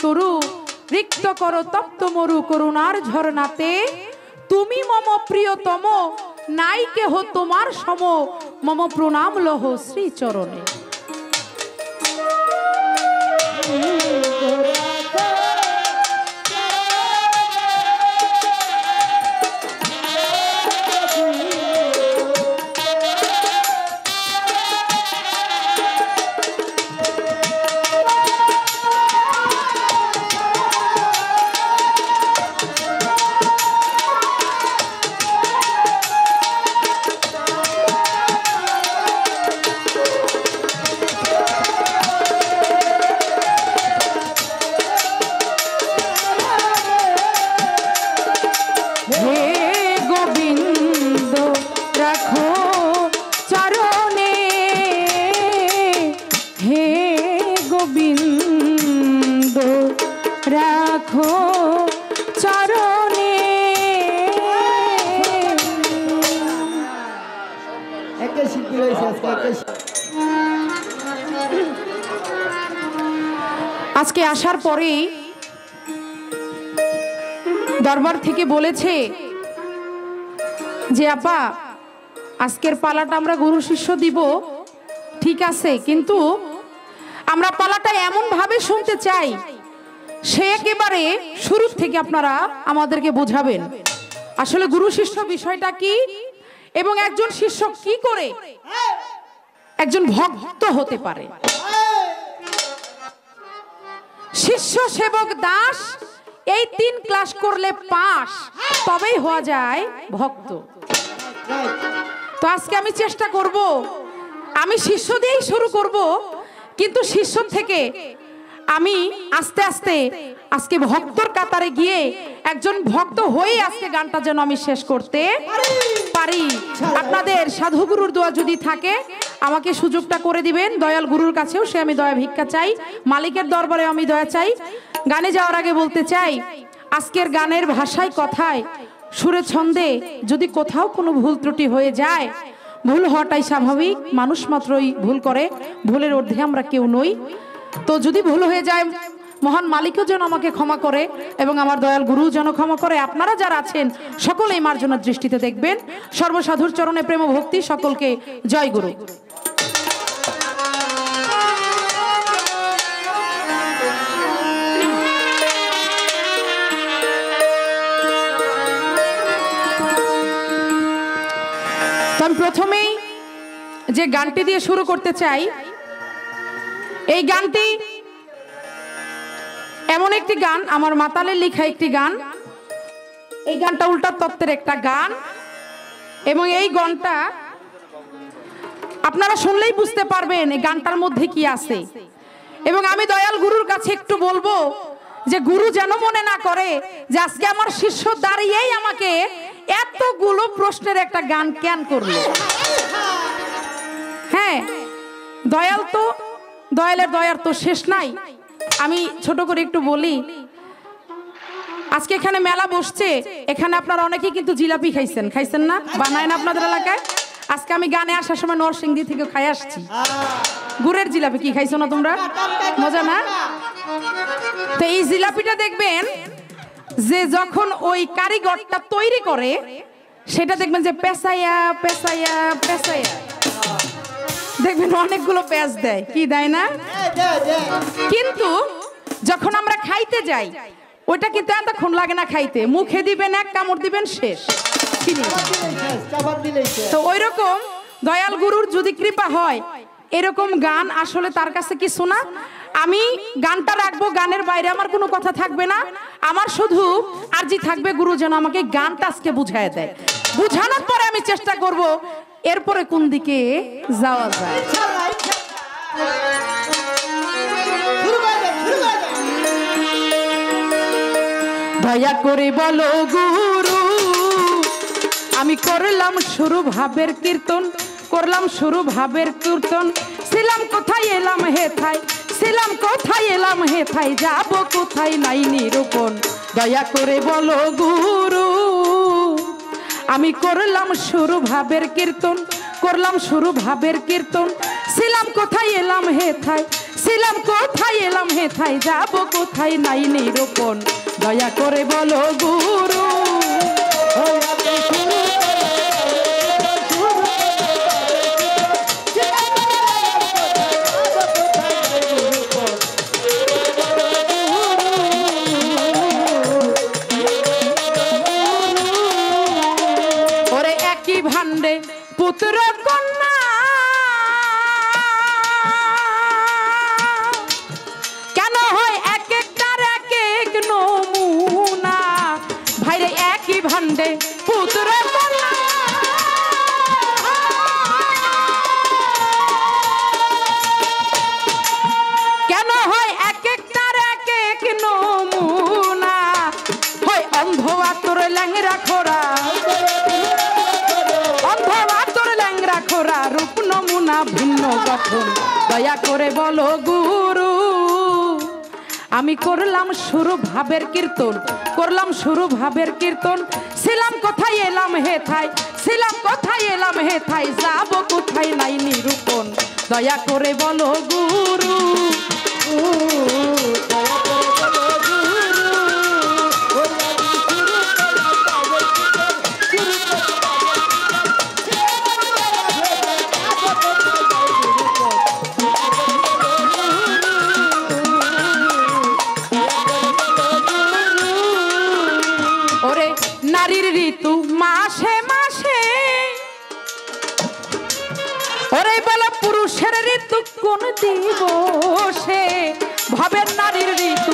তরু রিক্ত করো তপ্ত মরু করুণার ঝরনাতে তুমি মম প্রিয়তম নাই কেহ তোমার সম মম প্রণাম লহ শ্রী চরণে। আজকে আসার পরে দরবার থেকে বলেছে যে আপা আজকের পালাটা আমরা গুরু শিষ্য দিব, ঠিক আছে, কিন্তু আমরা পালাটা এমন ভাবে শুনতে চাই সে একেবারে শুরু থেকে আপনারা আমাদেরকে বোঝাবেন আসলে গুরু শিষ্য বিষয়টা কি এবং একজন শিষ্য কি করে একজন ভক্ত হতে পারে। শিষ্য সেবক দাস এই 3 ক্লাস করলে পাস, তবেই হওয়া যায় ভক্ত। তো আজকে আমি চেষ্টা করব, আমি শিষ্য দিয়েই শুরু করব, কিন্তু শিষ্য থেকে আমি আস্তে আস্তে আজকে ভক্তর কাতারে গিয়ে একজন ভক্ত হয়ে আজকে গানটা যেন আমি শেষ করতে পারি। আপনাদের সাধুগুরুর দোয়া যদি থাকে আমাকে সুযোগটা করে দিবেন। দয়াল গুরুর কাছেও সে আমি দয়া ভিক্ষা চাই, মালিকের দরবারে আমি দয়া চাই। গানে যাওয়ার আগে বলতে চাই আজকের গানের ভাষায় কথায় সুরে ছন্দে যদি কোথাও কোনো ভুল ত্রুটি হয়ে যায়, ভুল হওয়াটাই স্বাভাবিক, মানুষ মাত্রই ভুল করে, ভুলের ঊর্ধ্বে আমরা কেউ নই। তো যদি ভুল হয়ে যায় মহান মালিকও যেন আমাকে ক্ষমা করে এবং আমার দয়াল গুরু যেন ক্ষমা করে। আপনারা যারা আছেন সকলেই মার্জনার দৃষ্টিতে দেখবেন। সর্বসাধুর চরণে প্রেম ও ভক্তি, সকলকে জয় গুরু। আমি প্রথমেই যে গানটি দিয়ে শুরু করতে চাই, এই গানটি এমন একটি গান, আমার মাতালের লেখা একটি গান। এই গানটা উল্টা তত্ত্বের একটা গান এবং এই গানটা আপনারা শুনলেই বুঝতে পারবেন এই গানটার মধ্যে কি আছে। এবং আমি দয়াল গুরুর কাছে একটু বলবো যে গুরু যেন মনে না করে যে আজকে আমার শিষ্য দাঁড়িয়েই আমাকে এতগুলো প্রশ্নের একটা গান কেন করলো। হ্যাঁ, দয়াল তো দয়ালের দয়ার তো শেষ নাই। আমি ছোট করে একটু বলি, আজকে এখানে মেলা বসছে, এখানে আপনারা অনেকেই কিন্তু জিলাপি খাইছেন না? বানায় না আপনাদের এলাকায়? আজকে আমি গানে আসার সময় নরসিংদী থেকে খাই আসছি গুড়ের জিলাপি। কি খাইছো না তোমরা? মজা না? তো এই জিলাপিটা দেখবেন যে যখন ওই কারিগরটা তৈরি করে সেটা দেখবেন যে পেঁচাইয়া পেঁচাইয়া পেঁচাইয়া দেখবেন অনেকগুলো পেঁচ দেয়, কি দেয় না? কিন্তু যখন আমরা খাইতে যাই ওইটা কিন্তু এতক্ষণ লাগে না খাইতে, মুখে দিবেন এক কামড় দিবেন শেষ। তো ওই রকম দয়াল গুরুর যদি কৃপা হয় এরকম গান আসলে তার কাছে কিছু না। আমি গানটা রাখবো, গানের বাইরে আমার কোনো কথা থাকবে না। আমার শুধু আরজি থাকবে গুরু যেন আমাকে গানটা আজকে বুঝায় দেয়। বুঝানোর পরে আমি চেষ্টা করব এরপরে কোন দিকে যাওয়া যায়। দয়া করে বলো গুরু, আমি করলাম শুরু ভাবের কীর্তন, করলাম শুরু ভাবের কীর্তন। ছিলাম কোথায় এলাম হেথায়, ছিলাম কোথায় এলাম হেথায়, যাব কোথায় নাই নিরূপণ। দয়া করে বলো গুরু, আমি করলাম শুরু ভাবের কীর্তন, করলাম শুরু ভাবের কীর্তন। ছিলাম কোথায় এলাম হেথায়, ছিলাম কোথায় এলাম হেথায় যাব কোথায় নাই নিরূপণ দয়া করে বলো গুরু ওরে একই ভান্ডে পুত্র কন্যা কেন হয় এক একটার এক এক নমুনা ভাইরে একই ভান্ডে পুত্র কন্যা কেন হয় এক একটার এক এক নমুনা হয় অন্ধ আতর ল্যাংরা খোরা অন্ধ আতর ল্যাংরা খোরা রূপ নমুনা ভিন্ন গঠন দয়া করে বলো গুরু আমি করলাম শুরু ভাবের কীর্তন করলাম শুরু ভাবের কীর্তন ছিলাম কোথায় এলাম হেথায় ছিলাম কোথায় এলাম হেথায় যাব কোথায় নাই নিরূপণ দয়া করে বলো গুরু ওরে নারীর ঋতু মাসে মাসে ওরে বলো পুরুষের ঋতু কোন দিবসে ভবের নারীর ঋতু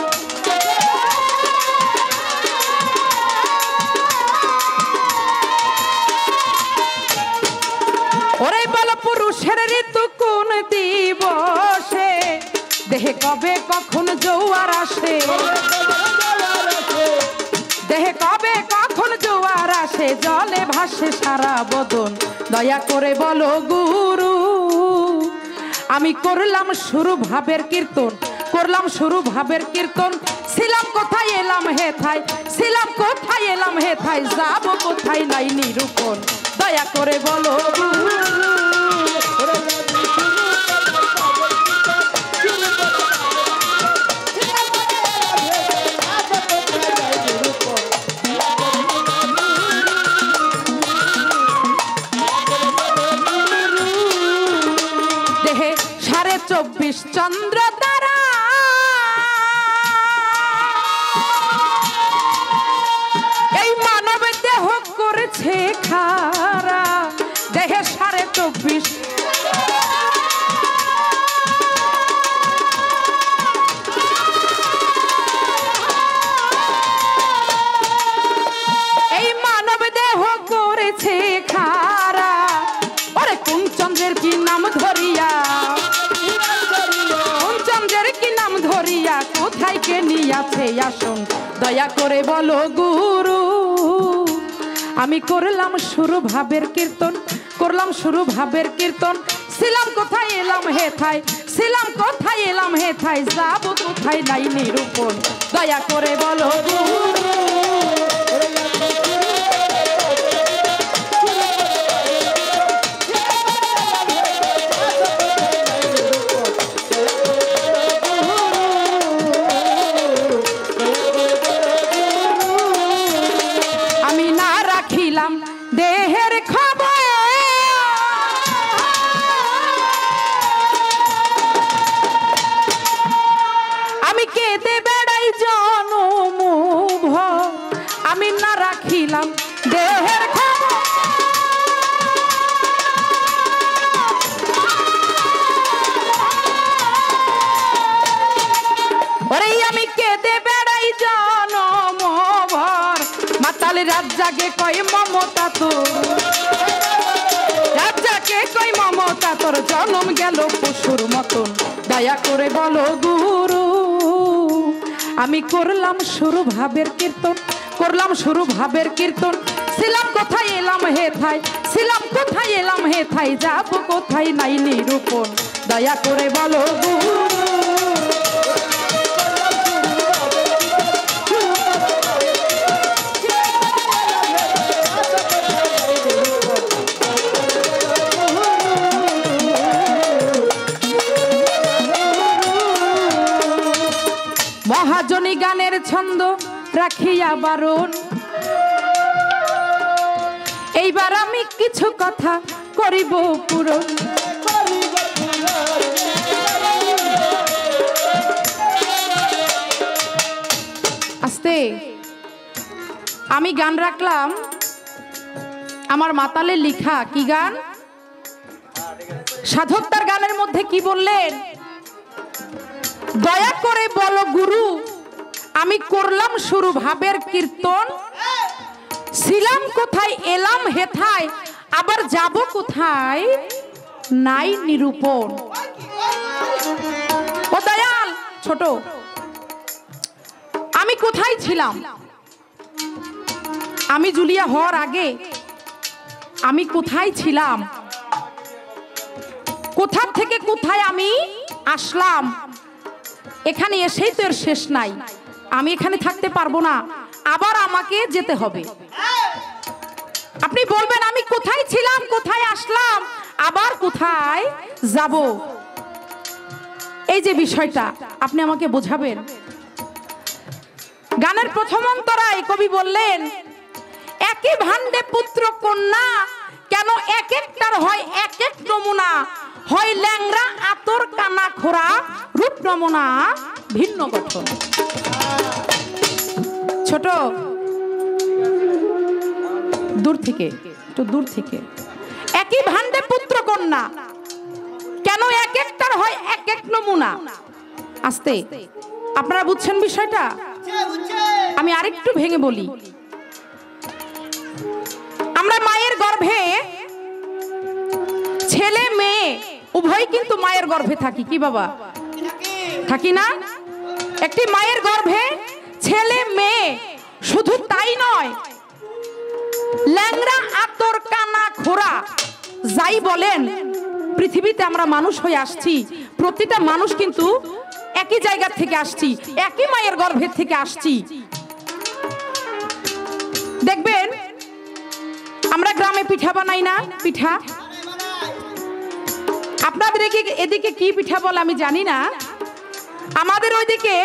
ওরে বলো পুরুষের ঋতু কোন দিবসে দেহে কবে কখন জোয়ার আসে দেহে কবে কখন জোয়ার আসে জলে ভাসে সারা বদন দয়া করে বলো গুরু আমি করলাম শুরু ভাবের কীর্তন করলাম শুরু ভাবের কীর্তন ছিলাম কোথায় এলাম হেথায় ছিলাম কোথায় এলাম হেথায় যাব কোথায় নাই নিরূপণ দয়া করে বলো গুরু দেহে 24.5 চন্দ্র তারা এই মানব দেহ করেছে খারা দেহে 24.5 এই মানব দেহ করেছে খারা ওরে কোন চন্দ্রের কি নাম ধরিয়া কোন চন্দ্রের কি নাম ধরিয়া কোথায় কে নিয়াছে আসন দয়া করে বলো গুরু আমি করলাম শুরু ভাবের কীর্তন করলাম শুরু ভাবের কীর্তন ছিলাম কোথায় এলাম হেথায় ছিলাম কোথায় এলাম হেথায় যাব কোথায় নাই নিরূপণ দয়া করে বলো গুরু আমি না রাখিলাম দেহের খবর আমি কেঁদে বেড়াই জনম ভর আমি না রাখিলাম দেহের খবর ওরে আমি কেঁদে বেড়াই জনম ভর মাতাল রাত জাগে কই মমতা তোর রাত জাগে কই মমতা তোর জনম গেল পশুর মতন দয়া করে বলো গুরু আমি করলাম শুরু ভাবের কীর্তন করলাম শুরু ভাবের কীর্তন ছিলাম কোথায় এলাম হেথায় ছিলাম কোথায় এলাম হেথায় যাব কোথায় নাই নিরূপণ দয়া করে বলো গুরু গানের ছন্দ রাখিয়া বারণ, এইবার আমি কিছু কথা করিব পূরণ। আস্তে আমি গান রাখলাম আমার মাতালের লিখা। কি গান? সাধক তার গানের মধ্যে কি বললেন? দয়া করে বলো গুরু আমি করলাম শুরু ভাবের কীর্তন, ছিলাম কোথায় এলাম হেথায় আবার যাব কোথায় নাই নিরূপণ। ও দয়াল ছোট, আমি কোথায় ছিলাম? আমি জুলিয়া হওয়ার আগে আমি কোথায় ছিলাম? কোথা থেকে কোথায় আমি আসলাম? এখানে এসেই তো এর শেষ নাই। আমি এখানে থাকতে পারবো না, আবার আমাকে যেতে হবে। আপনি বলবেন আমি কোথায় ছিলাম, কোথায় আসলাম, আবার কোথায় যাব? এই যে বিষয়টা আপনি আমাকে বোঝাবেন। গানের প্রথম অন্তরায় কবি বললেন একই ভান্ডে পুত্র কন্যা, কেন এক একটার হয় এক এক নমুনা, হয় ল্যাংরা আতর কানা খোরা, রূপ নমুনা ভিন্ন গঠন। ছোট দূর থেকে, একটু দূর থেকে। একই ভান্ডে পুত্র কন্যা, কেন এক একটার হয় এক এক নমুনা। আস্তে, আপনারা বুঝছেন বিষয়টা? আমি আরেকটু ভেঙে বলি। আমরা মায়ের গর্ভে ছেলে মেয়ে উভয় কিন্তু মায়ের গর্ভে থাকি। কি বাবা? থাকি না? একটি মায়ের গর্ভে ছেলে মেয়ে, শুধু তাই নয় ল্যাংড়া আতর কানা খোরা যাই বলেন, পৃথিবীতে আমরা মানুষ হয়ে আসছি। প্রতিটা মানুষ কিন্তু একই জায়গা থেকে আসছি, একই মায়ের গর্ভের থেকে আসছি। দেখবেন আমরা গ্রামে পিঠা বানাই না? পিঠা আপনাদের এদিকে কি পিঠা বলে আমি জানি না। আমাদের ওইদিকে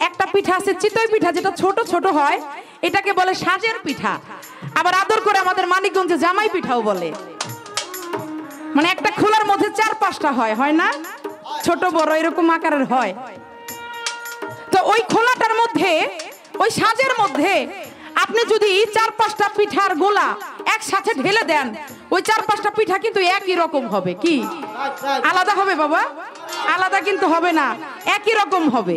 একটা পিঠা আছে চিতই পিঠা, যেটা ছোট ছোট হয়, এটাকে বলে সাজের পিঠা। আবার আদর করে আমাদের মানিকগঞ্জে জামাই পিঠাও বলে। মানে একটা খোলার মধ্যে 4-5টা হয় না? ছোট বড় এরকম আকারের হয়। তো ওই খোলাটার মধ্যে, ওই সাজের মধ্যে আপনি যদি 4-5টা পিঠার গোলা একসাথে ঢেলে দেন, ওই 4-5টা পিঠা কিন্তু একই রকম হবে। কি আলাদা হবে বাবা? আলাদা কিন্তু হবে না, একই রকম হবে।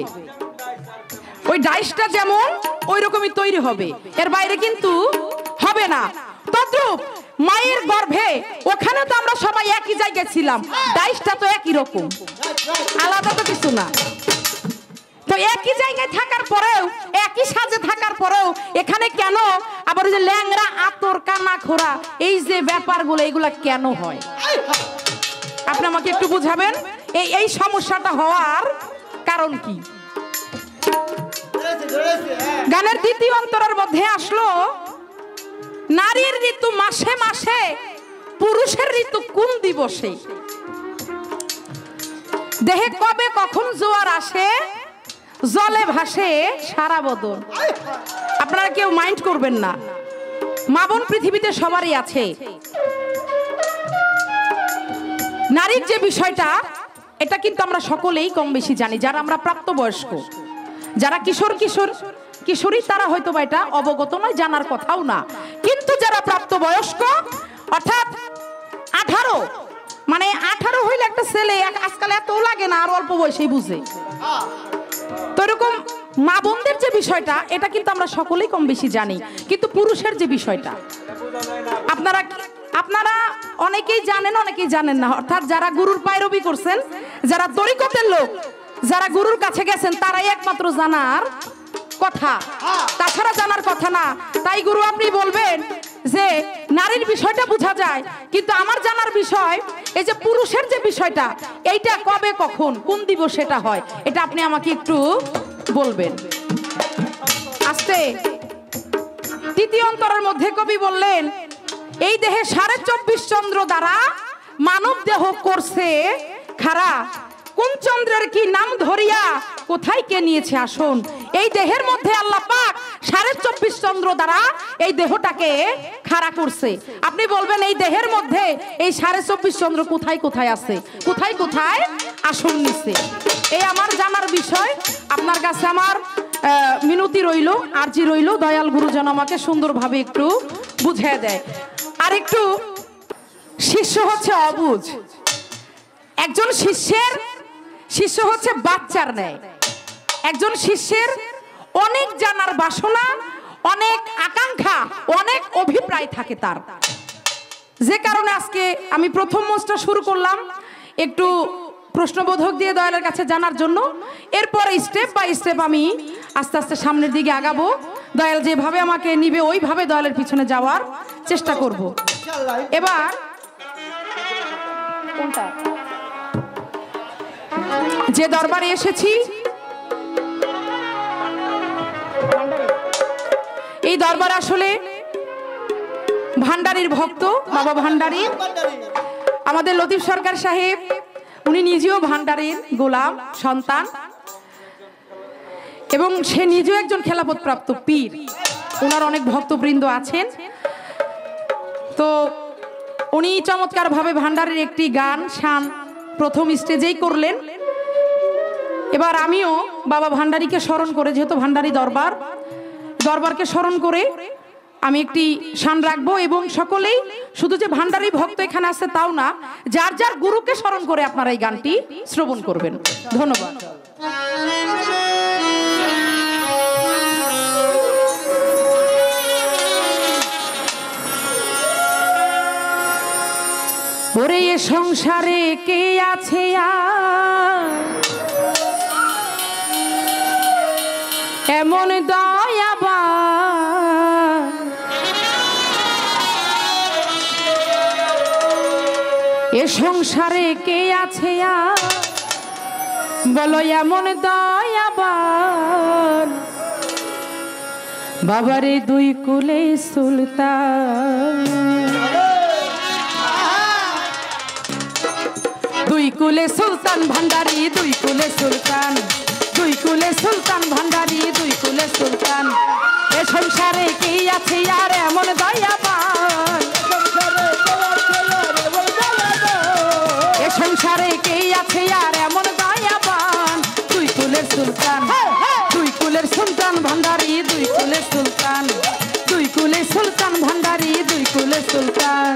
ওই ডাইসটা যেমন ওই রকমই তৈরি হবে, এর বাইরে কিন্তু হবে না। তদ্রূপ মায়ের গর্ভে, ওখানে তো আমরা সবাই একই জায়গায় ছিলাম, ডাইসটা তো একই রকম, আলাদা তো কিছু না। তো একই জায়গায় থাকার পরেও, একই সাজে থাকার পরেও এখানে কেন আবার যে ল্যাংড়া আতর কানা খোরা, এই যে ব্যাপারগুলো, এইগুলা কেন হয়? আপনি আমাকে একটু বুঝাবেন এই সমস্যাটা হওয়ার কারণ কি? গানের দ্বিতীয় অন্তরের মধ্যে আসলো নারীর ঋতু মাসে মাসে, পুরুষের ঋতু কোন দিবসে, দেহে কবে কখন জোয়ার আসে, জলে ভাসে সারা বদন। আপনারা কেউ মাইন্ড করবেন না, মা বোন পৃথিবীতে সবারই আছে। নারীর যে বিষয়টা, এটা কিন্তু আমরা সকলেই কম বেশি জানি। যারা আমরা প্রাপ্তবয়স্ক, যারা কিশোরী তারা হয়তো বা এটা অবগত নয়, জানার কথাও না। কিন্তু যারা প্রাপ্তবয়স্ক অর্থাৎ 18, মানে 18 হইলে একটা ছেলে আজকাল এত লাগে না, আর অল্প বয়সেই বুঝে। তো এরকম মা বোনদের যে বিষয়টা, এটা কিন্তু আমরা সকলেই কম বেশি জানি। কিন্তু পুরুষের যে বিষয়টা আপনারা অনেকেই জানেন, অনেকেই জানেন না। অর্থাৎ যারা গুরুর পায়রবি করছেন, যারা তরিকতের লোক, যারা গুরুর কাছে গেছেন, তারাই একমাত্র জানার কথা, তাছাড়া জানার কথা না। তাই গুরু আপনি বলবেন যে নারীর বিষয়টা বোঝা যায়, কিন্তু আমার জানার বিষয় এই যে পুরুষের যে বিষয়টা, এইটা কবে কখন কোন দিবস সেটা হয়, এটা আপনি আমাকে একটু বলবেন। আস্তে, তৃতীয় অন্তরের মধ্যে কবি বললেন এই দেহে 24.5 চন্দ্র দ্বারা মানব দেহ করছে খারা, কোন চন্দ্রের কি নাম ধরিয়া কোথায় কে নিয়েছে আসন। এই দেহের মধ্যে আল্লাহ পাক 24.5 চন্দ্র দ্বারা এই দেহটাকে খাড়া করছে। আপনি বলবেন এই দেহের মধ্যে এই 24.5 চন্দ্র কোথায় কোথায় আছে, কোথায় কোথায় আসন নিছে। এই আমার জানার বিষয়। আপনার কাছে আমার মিনতি রইল, আরজি রইল, দয়াল গুরুজন আমাকে সুন্দরভাবে একটু বুঝিয়ে দেয়। আর একটু শিষ্য হচ্ছে অবুঝ, একজন শিষ্য হচ্ছে বাচ্চার ন্যায়। একজন শিষ্যের অনেক জানার বাসনা, অনেক আকাঙ্ক্ষা, অনেক অভিপ্রায় থাকে তার। যে কারণে আজকে আমি প্রথম মঞ্চটা শুরু করলাম একটু প্রশ্নবোধক দিয়ে দয়ালের কাছে জানার জন্য। এরপরে স্টেপ বাই স্টেপ আমি আস্তে আস্তে সামনের দিকে আগাবো। দয়াল যেভাবে আমাকে নিবে ওইভাবে দয়ালের পিছনে যাওয়ার চেষ্টা করব। এবার কোনটা যে দরবারে এসেছি, এই দরবার আসলে ভান্ডারীর ভক্ত, বাবা ভান্ডারী। আমাদের লতিফ সরকার সাহেব উনি নিজেও ভান্ডারীর গোলাম সন্তান এবং সে নিজেও একজন খেলাফত প্রাপ্ত পীর। ওনার অনেক ভক্তবৃন্দ আছেন। তো উনি চমৎকার ভাবে ভান্ডারীর একটি গান শান প্রথম স্টেজেই করলেন। এবার আমিও বাবা ভান্ডারীকে স্মরণ করে, যেহেতু ভান্ডারী দরবারকে স্মরণ করে আমি একটি শান রাখবো। এবং সকলেই শুধু যে ভান্ডারী ভক্ত এখানে আছে তাও না, যার যার গুরুকে স্মরণ করে আপনারা এই গানটি শ্রবণ করবেন। ধন্যবাদ। ওরে এ সংসারে কে আছে এমন দয়াবান, এ সংসারে কে আছে বলো এমন দয়াবান। বাবারে দুই কুলে সুলতান, দুই কুলে সুলতান ভান্ডারী, দুই কুলে সুলতান, দুই কুলে সুলতান ভান্ডারী, দুই কুলে সুলতান। এ সংসারে কি আছে আর এমন দয়াবান, এ সংসারে কি আছে আর এমন দয়াবান। দুই কুলের সুলতান, দুই কুলের সুলতান ভান্ডারী, দুই কুলের সুলতান, দুই কুলে সুলতান ভান্ডারী, দুই কুলের সুলতান।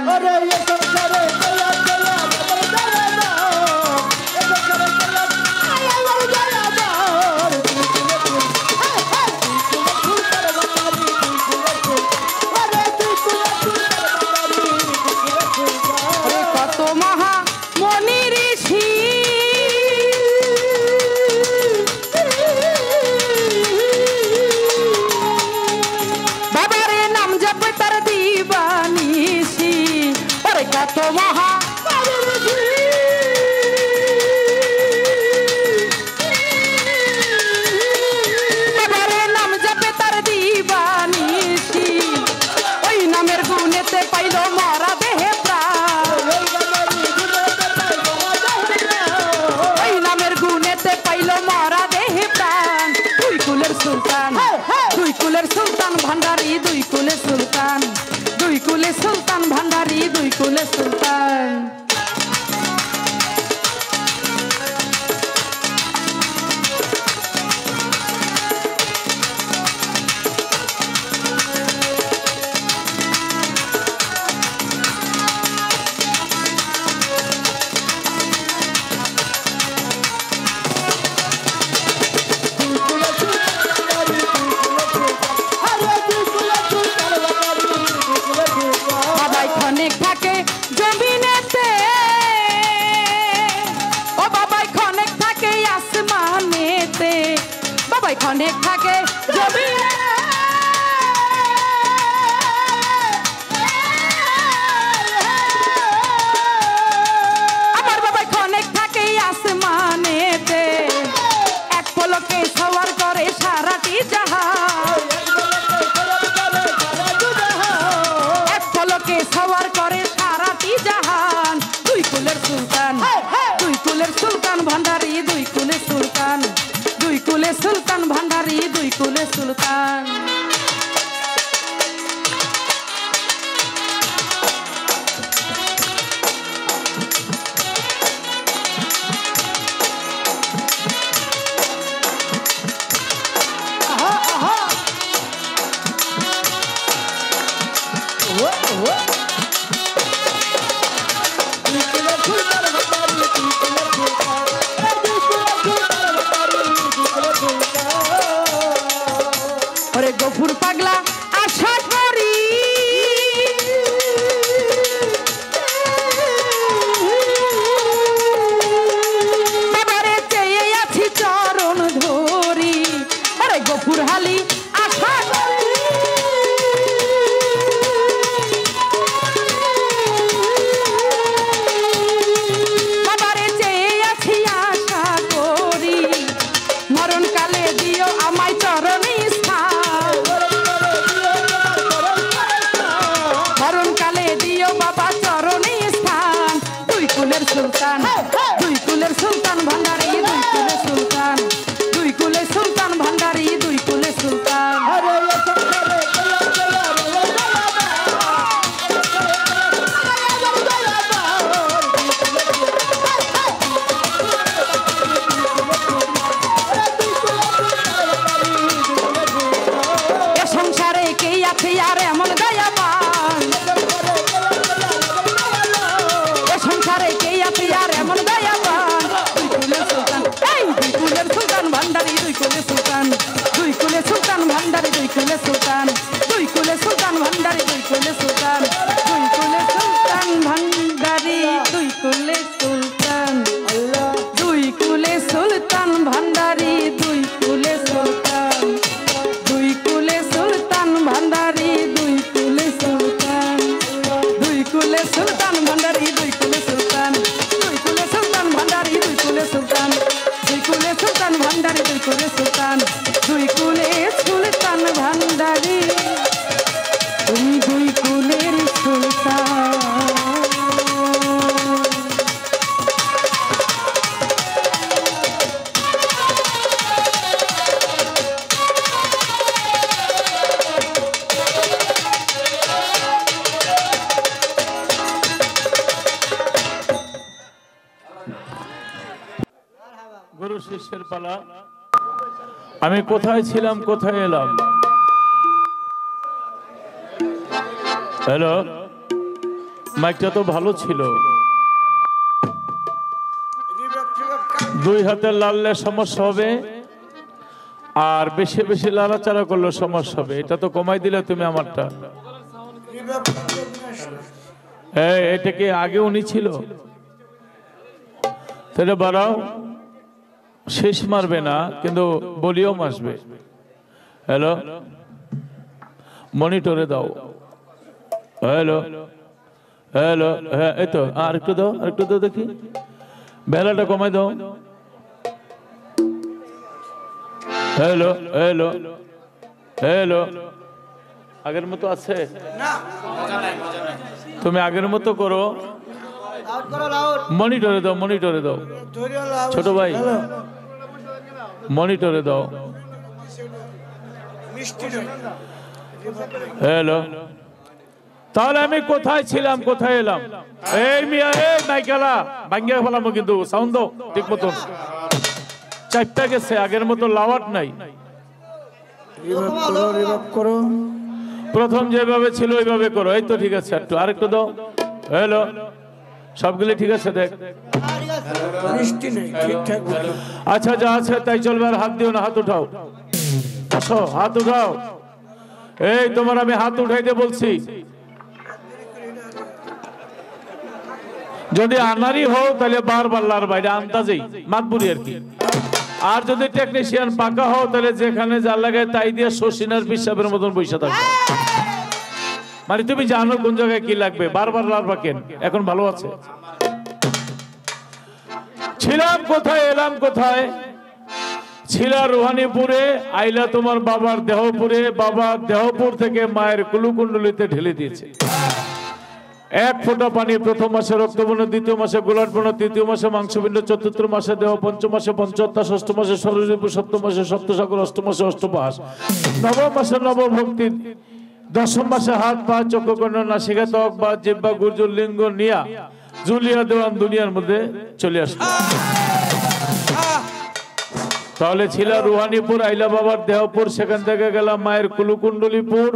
দুই কুলের সুলতান ভান্ডারী, দুই কুলে সুলতান, দুই কুলে সুলতান ভান্ডারী, দুই কুলে সুলতান। অনেক থাকে জমিনে, আমার বাবা অনেক থাকে আসমানেতে, এক পলকে সওয়ার করে সারাটি জাহান, এক পলকে সওয়ার করে সারাটি জাহান। দুই কুলের সুলতান, দুই কুলের সুলতান ভান্ডারী, দুই কুলের সুলতান, দুই সুলতান। ওরে গফুর পাগলা আশা করি বাবারে চেয়ে আছি চরণ ধরি। ওরে গফুর হালি আশা করি বাবারে চেয়ে আছি আশা করি মরণকালে দিও আমায় চরণে সুলতান। দুই কুলের সুলতান ভান্ডারি দুই কুলের সুলতান। দুই কুলের সুলতান ভান্ডারি দুই কুলের সুলতান। এ সংসারে কে আছে আর এমন দয়াবান। সংসারে কে আছে আর এমন দয়াবান। দুই কুলের সুলতান এই দুই কুলের সুলতান ভান্ডারি দুই কুলের সুলতান। দুই কুলের সুলতান ভান্ডারি দুই কুলের সুলতান। দুই কুলের সুলতান ভান্ডারি দুই কুলের সুলতান। দুই কুলের সুলতান ভান্ডারি দুই কুলের সুলতান। দুই কুলের সুলতান ভান্ডারি দুই কুলের সুলতান। দুই কুলের সুলতান ভান্ডারি দুই কুলের সুলতান। দুই কুলের সুলতান ভান্ডারি দুই কুলের সুলতান। দুই কুলের সুলতান ভান্ডারি দুই কুলের সুলতান। দুই কুলের সুলতান ভান্ডারি দুই কুলের সুলতান। দুই কুলের সুলতান ভান্ডারি তুমি দুই কুলের সুলতান। গুরু শিষ্যের পালা। আমি কোথায় ছিলাম কোথায় এলাম? হ্যালো, মাইকটা তো ভালো ছিল। দুই হাতে লাললে সমস্যা হবে, আর বেশি বেশি লাড়াচাড়া করলে সমস্যা হবে। এটা তো কমাই দিলে তুমি আমারটা। এটা কি আগে উনি ছিল? তাহলে বাড়াও, শেষ মারবে না কিন্তু ভলিউম আসবে। হ্যালো, মনিটরে দাও। হ্যালো হ্যালো, হ্যাঁ এই তো, আর একটু দাও, আর একটু দাও দেখি, বেলাটা কমাই দাও। হ্যালো হ্যালো হ্যালো, আগের মতো আছে? তুমি আগের মতো করো, মনিটরে দাও, মনিটরে দাও ছোট ভাই, মনিটরে দাও। হ্যালো, তাহলে আমি কোথায় ছিলাম কোথায় এলাম? এই মিয়া, এই মাইকেলা ভাঙ্গিয়া ফেলাম কিন্তু, সাউন্ড দাও ঠিক মতন। চারটা গেছে, আগের মতো লাওয়াট নাই। প্রথম যেভাবে ছিল ওইভাবে করো। এই তো ঠিক আছে, একটু আরেকটু দাও। হ্যালো, সবগুলি ঠিক আছে? দেখ, আচ্ছা যা আছে তাই চলবে, আর হাত দিও না, হাত উঠাও। আসো, হাত উঠাও। এই তোমার আমি হাত উঠাইতে বলছি। যদি আনারি হও তাহলে বারবার লার বাইরে আন্তাজেই মাতবুরি আর কি। আর যদি টেকনিশিয়ান পাকা হও তাহলে যেখানে যা লাগে তাই দিয়ে শশিনার পিসাবের মতন বসে থাকবে। মানে তুমি জানো কোন জায়গায় কি লাগবে, বারবার লারবা কেন? এখন ভালো আছে। ছিলাম কোথায় এলাম কোথায়? ছিলা রোহানীপুরে, আইলা তোমার বাবার দেহপুরে। বাবা দেহপুর থেকে মায়ের কুলুকুণ্ডলিতে ঢেলে দিয়েছে। এক ফোঁটা পানি, প্রথম মাসে রক্তবর্ণ, দ্বিতীয় মাসে গোলাট বর্ণ, তৃতীয় মাসে মাংসপিণ্ড, চতুর্থ মাসে দেহ, পঞ্চম মাসে পঞ্চহত্যা, ষষ্ঠ মাসে ষড়রিপু, সপ্তম মাসে সপ্তসাগর, অষ্টম মাসে অষ্টপাশ, নবম মাসে নবভক্তি, দশম মাসে হাত পা চক্ষু কর্ণ নাসিকা ত্বক বা জিহ্বা গুর্জর লিঙ্গ নিয়া জুলিয়া দেওয়ান দুনিয়ার মধ্যে চলে আসবে। তাহলে ছিল রুহানিপুর, আইলা বাবার দেহপুর, সেখান থেকে গেলাম মায়ের কুলুকুণ্ডলীপুর,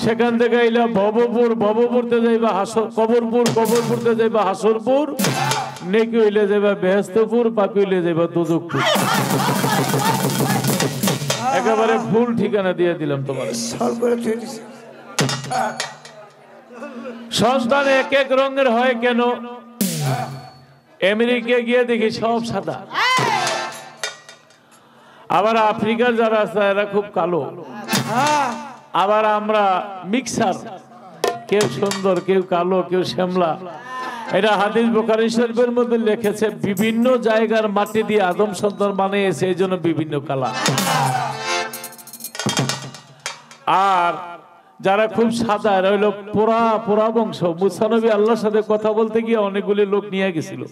সেখান থেকে আইলা ভবপুর, ভবপুরতে যাইবা হাসর, কবরপুর, কবরপুরতে যাইবা হাসরপুর, নেকি হইলে যাইবা বেহেশতপুর, পাপি হইলে যাইবা দোজখপুর। একেবারে ফুল ঠিকানা দিয়ে দিলাম তোমার। সন্তান এক এক রঙের হয় কেন? আমেরিকা গিয়ে দেখি সব সাদা, আবার আফ্রিকার যারা আছে এরা খুব কালো, আবার আমরা মিক্সার, কেউ সুন্দর, কেউ কালো, কেউ শ্যামলা। এটা হাদিস বুখারী শরীফের মধ্যে লিখেছে, বিভিন্ন জায়গার মাটি দিয়ে আদম সন্তান বানিয়েছে, এই জন্য বিভিন্ন কালার। আর যারা খুব সাদা এরা হইল পোড়া পোড়া বংশ। মুসা নবী আল্লাহর সাথে কথা বলতে গিয়ে অনেকগুলি লোক নিয়ে গেছিল,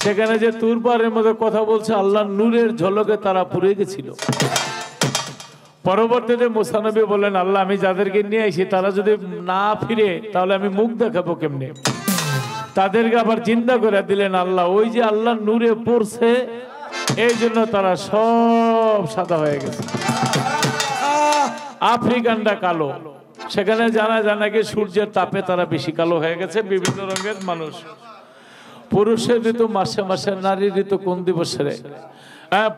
সেখানে যে তুরপারের মধ্যে কথা বলছে আল্লাহর নূরের ঝলকে তারা পুড়ে গেছিল। পরবর্তীতে মুসা নবী বললেন, আল্লাহ আমি যাদেরকে নিয়ে আইছি তারা যদি না ফিরে তাহলে আমি মুখ দেখাবো কেমনে? তাদেরকে আবার চিন্তা করে দিলেন আল্লাহ, ওই যে আল্লাহর নূরে পড়ছে এই জন্য তারা সব সাদা হয়ে গেছে। আফ্রিকানরা কালো, সেখানে জানা যায় নাকি সূর্যের তাপে তারা বেশি কালো হয়ে গেছে। বিভিন্ন রঙের মানুষ। পুরুষের ঋতু মাসে মাসে, নারীর ঋতু কোন দিবসে?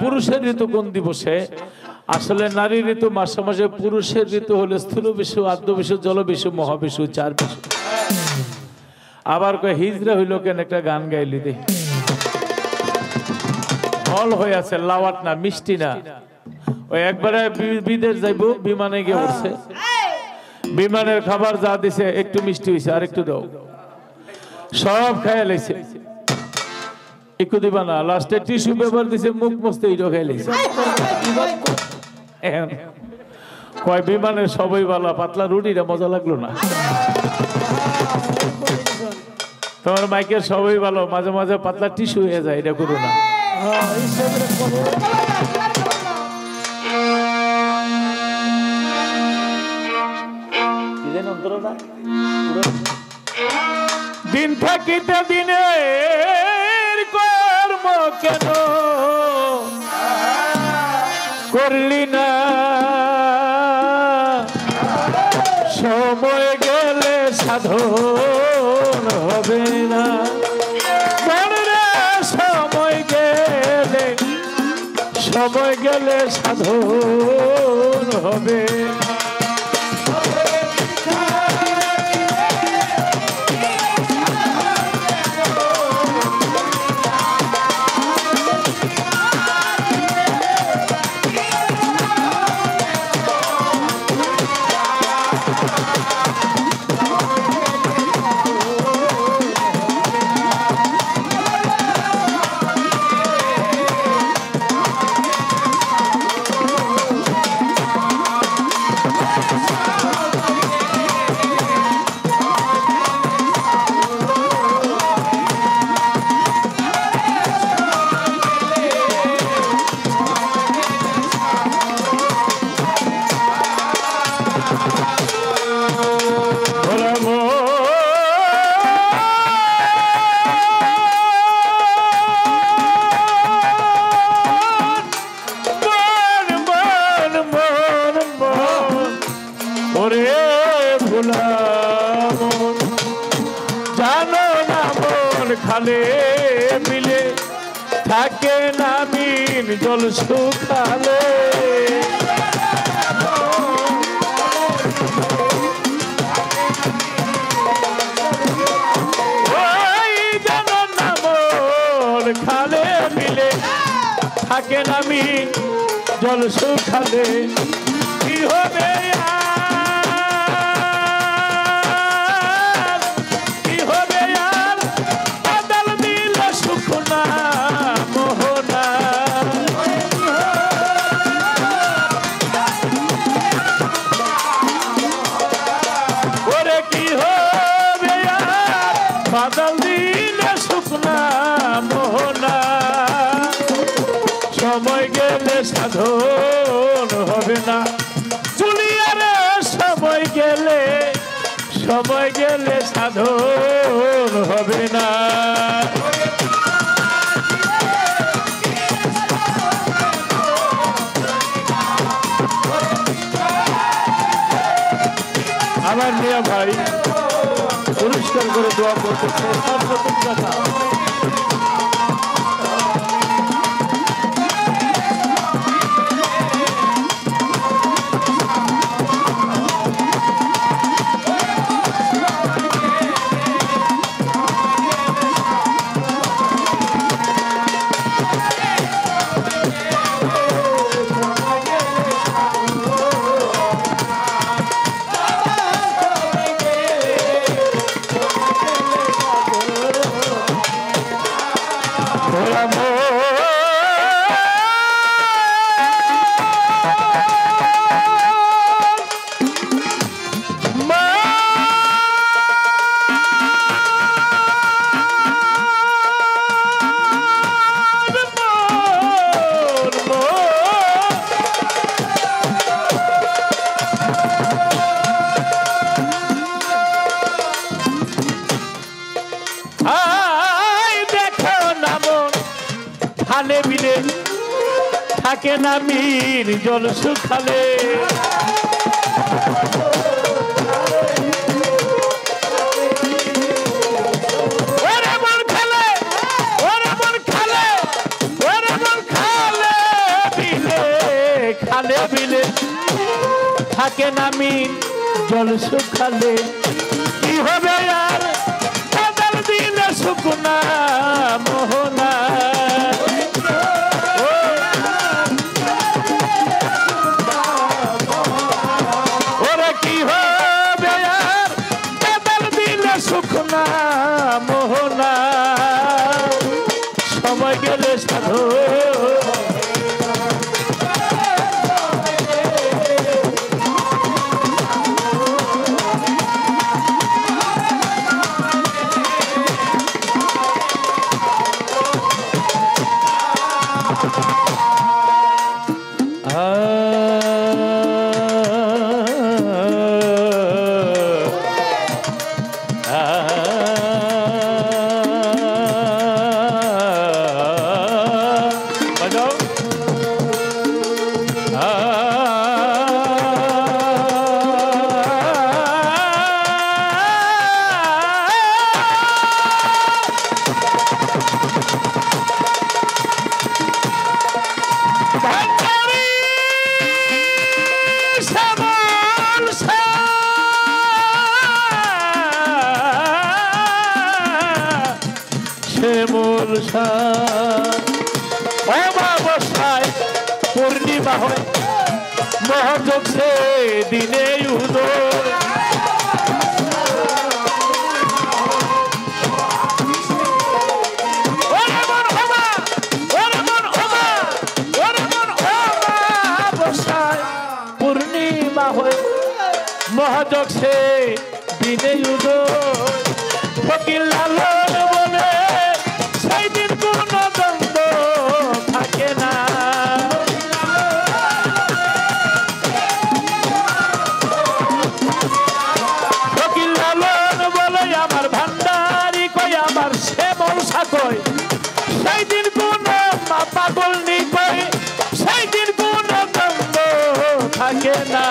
পুরুষের ঋতু কোন দিবসে? আসলে নারীর ঋতু মাসে মাসে, পুরুষের ঋতু হলে স্থূল বিশু, আদ্য বিশু, জল বিশু, মহাবিশু, চার বিশু। আবার কয় হিজরা হইল কেন? একটা গান গাইলি দে, ফল হয়ে আছে, লাওয়াত না, মিষ্টি না। ওই একবারে বিদেশ যাইব, বিমানে গিয়ে উঠছে, বিমানের খাবার যা দিছে একটু মিষ্টি হয়েছে, আর একটু দাও, সব খাইয়া লাইছে, একটু দিবা না, লাস্টে টিস্যু পেপার দিছে, মুখ মুছতে এইটাও খাই লাইছে। কয় বিমানের সবই ভালো, পাতলা রুটিটা মজা লাগলো না। তোমার মাইকের সবই ভালো, মাঝে মাঝে পাতলা টিস্যু হয়ে যায়, এটা করো না। দিন থাকিতে দিনের কর্ম কেন করলি না? সময় গেলে সাধন হবে না, সময় গেলে সাধন হবে। খালে মিলে থাকে না বিন জল শুকালে, ওই যেন না মন খালে মিলে থাকে না বিন জল শুকালে। কি হবে কি হবে বাদল দিলে শুকনা মোহনা সময় গেলে সাধন হবে না জুলিয়ারে সময় গেলে সাধন হবে না আমার মিয়া ভাই পরিষ্কার করে দোয়া করতেছে সর্বপ্রথম কথা খালে বিলে থাকে না বীর জল শুকালে খালে বিলে থাকে না বীর জল শুকালে কি হবে আর বাদল দিলে শুকনা মোহনা শুকনা মোহনা সময় গেলে সাধু অমাবস্যায় পূর্ণিমা হয় মহাযোগ সে দিনে উদয় পূর্ণিমা হয় মহাযোগ সে দিনে উদয় ফকির লালন বলে সেই দিন কোনো দ্বন্দ্ব থাকে না ফকির লালন বলে আমার ভান্ডারি কই আমার সে মৌসা কই সেই দিন কোনো পাগল নি কই সেই দিন কোনো দ্বন্দ্ব থাকে না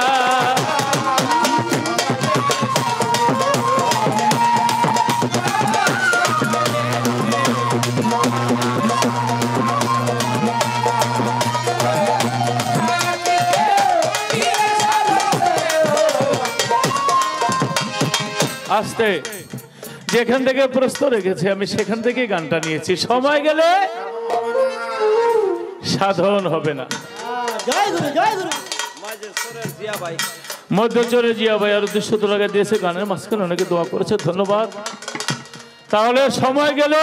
আস্তে যেখান থেকে প্রশ্ন রেখেছি আমি সেখান থেকে গানটা নিয়েছি সময় গেলে সাধন হবে না মধ্যচরে জিয়া ভাই আর 200 টাকা দিয়েছে গানের মাঝখানে অনেকে দোয়া করেছে ধন্যবাদ তাহলে সময় গেলে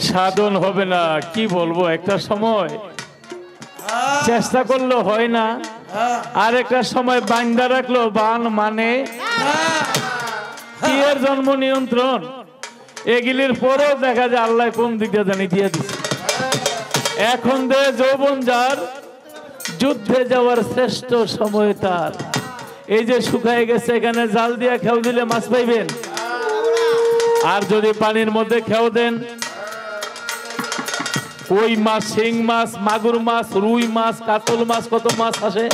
সাধন হবে না কি বলবো একটা সময় চেষ্টা করলে হয় না আর একটা সময় বান্দা রাখলো বান মানে কি এর জন্ম নিয়ন্ত্রণ, এগুলির পরেও দেখা যায় আল্লাহ কোন দিকে জানি দিয়ে দিচ্ছে। এখন দে যৌবন যার, যুদ্ধে যাওয়ার শ্রেষ্ঠ সময় তার। এই যে শুকায় গেছে, এখানে জাল দিয়া খেউ দিলে মাছ পাইবেন, আর যদি পানির মধ্যে খেউ দেন, কই মাছ, শিং মাছ, মাগুর মাছ, রুই মাছ, কাতল মাছ, কত মাছ আসে।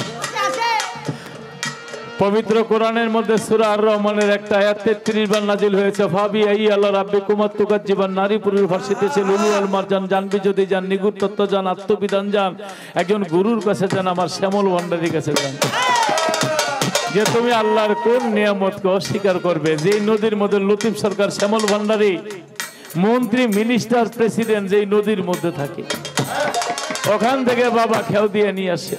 পবিত্র কোরআনের মধ্যে সূরা আর রহমানের একটা আয়াত 33 বার নাজিল হয়েছে, ফাবি আই আল্লাহ রাব্বিকুম তুকাজ্জিবান, নারী পুরুষ ভার্সিতেছে লুলু আল মারজান, জানবি যদি জান, নিগুড় তত্ত্ব জান, আত্মবিধান জান, একজন গুরুর কাছে যান, আমার শ্যামল ভান্ডারীর কাছে যান। যে তুমি আল্লাহর কোন নিয়ামতকে অস্বীকার করবে? যেই নদীর মধ্যে লতিফ সরকার, শ্যামল ভান্ডারী, মন্ত্রী, মিনিস্টার, প্রেসিডেন্ট যেই নদীর মধ্যে থাকে, ওখান থেকে বাবা খেউ দিয়ে নিয়ে আসে।